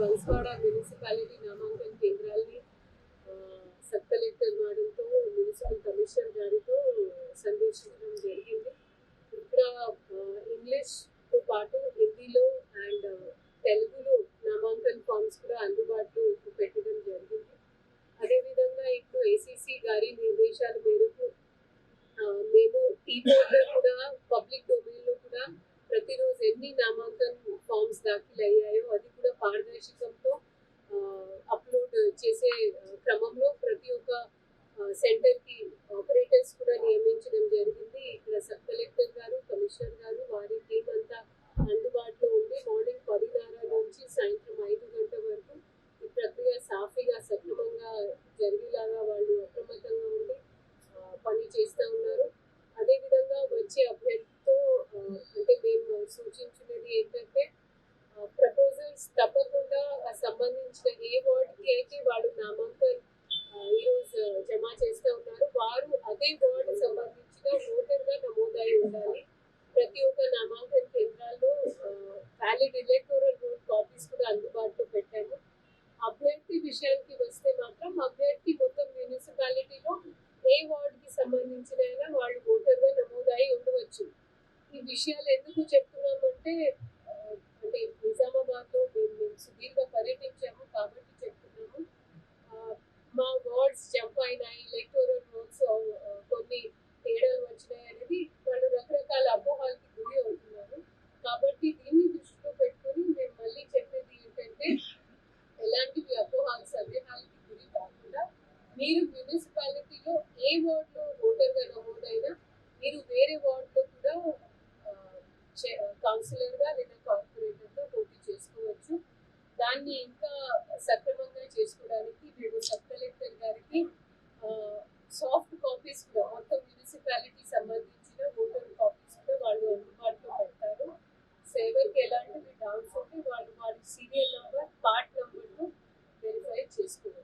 బన్స్వాడ municipality నామాంకన కేంద్రాల్ని sub collector మేడంతో మున్సిపల్ కమిషనర్ గారితో సందర్శించడం జరిగింది. ఇక్కడ ఇంగ్లీష్తో పాటు హిందీలో అండ్ తెలుగులో నామాంకన ఫామ్స్ కూడా అందుబాటులో పెట్టడం జరిగింది. అదేవిధంగా ఇప్పుడు ఏసీసీ గారి నిర్దేశాల మేరకు మేము టీ బోర్డులో కూడా పబ్లిక్ డొమైన్లో కూడా ప్రతిరోజు ఎన్ని నామాంకన్ ఫామ్స్ దాఖలు అయ్యాయో అది కూడా పారదర్శకంతో అప్లోడ్ చేసే క్రమంలో ప్రతి ఒక్క సెంటర్కి ఆపరేటర్స్ కూడా నియమించడం జరిగింది. ఇక్కడ సబ్ కలెక్టర్ గారు, కమిషనర్ గారు, వారి టీం అంతా అందుబాటులో ఉండి మార్నింగ్ 10:30 నుంచి సాయంత్రం 5 గంటల వరకు ఈ ప్రక్రియ సాఫీగా సక్రమంగా జరిగేలాగా వాళ్ళు అప్రమత్తంగా ఉండి పని చేస్తూ ఉన్నారు. అదేవిధంగా వచ్చే అభ్యర్థితో అంటే మేము సూచించినది ఏంటంటే ప్రపోజల్స్ తప్పకుండా సంబంధించిన ఏ వార్డుకి అయితే వాళ్ళు నామాంకన్ ఈరోజు జమ చేస్తూ ఉన్నారు వారు అదే వార్డు సంబంధించిన ఓటర్గా నమోదై ఉండాలి. ప్రతి ఒక్క నామాంకన కేంద్రాల్లో వ్యాలిడ్ ఎలక్టోరల్ రోల్ కాపీస్ కూడా అందుబాటులో పెట్టాము. అభ్యర్థి విషయానికి వస్తే మాత్రం అభ్యర్థి మొత్తం మున్సిపాలిటీలో ఏ వార్డుకి సంబంధించిన వాళ్ళు ఓటర్గా నమోదై ఉండవచ్చు. ఈ విషయాలు ఎందుకు చెప్తున్నామంటే అంటే నిజామాబాద్లో మేము సుదీర్ఘ పర్యటించాము కాబట్టి చెప్తున్నాము. మా వార్డ్స్ జంప్ అయినాయి, ఎలక్టోరల్ రోల్స్ కొన్ని తేడాలు వచ్చినాయి అనేది వాళ్ళు రకరకాల అపోహలకి గురి అవుతున్నారు. కాబట్టి దీన్ని దృష్టిలో పెట్టుకొని మేము మళ్ళీ చెప్పేది ఏంటంటే ఎలాంటివి అపోహలు సందేహాలకి గురి కాకుండా మీరు మున్సిపాలిటీలో ఏ వార్డులో ఓటర్గా నమోదైనా మీరు వేరే వార్డులో కూడా కౌన్సిలర్గా లేదా కార్పొరేటర్గా పోటీ చేసుకోవచ్చు. దాన్ని ఇంకా సక్రమంగా చేసుకోవడానికి మేము సబ్ కలెక్టర్ గారికి సాఫ్ట్ కాపీస్ కూడా మొత్తం మున్సిపాలిటీ సంబంధించిన ఓటర్ కాపీస్ కూడా వాళ్ళు అందుబాటులో పెడతారు. ఎవరికి ఎలాంటివి డౌట్స్ ఉంటే వాళ్ళు వాళ్ళ సీరియల్ నెంబర్, పార్ట్ నెంబర్ను వెరిఫై చేసుకోవచ్చు.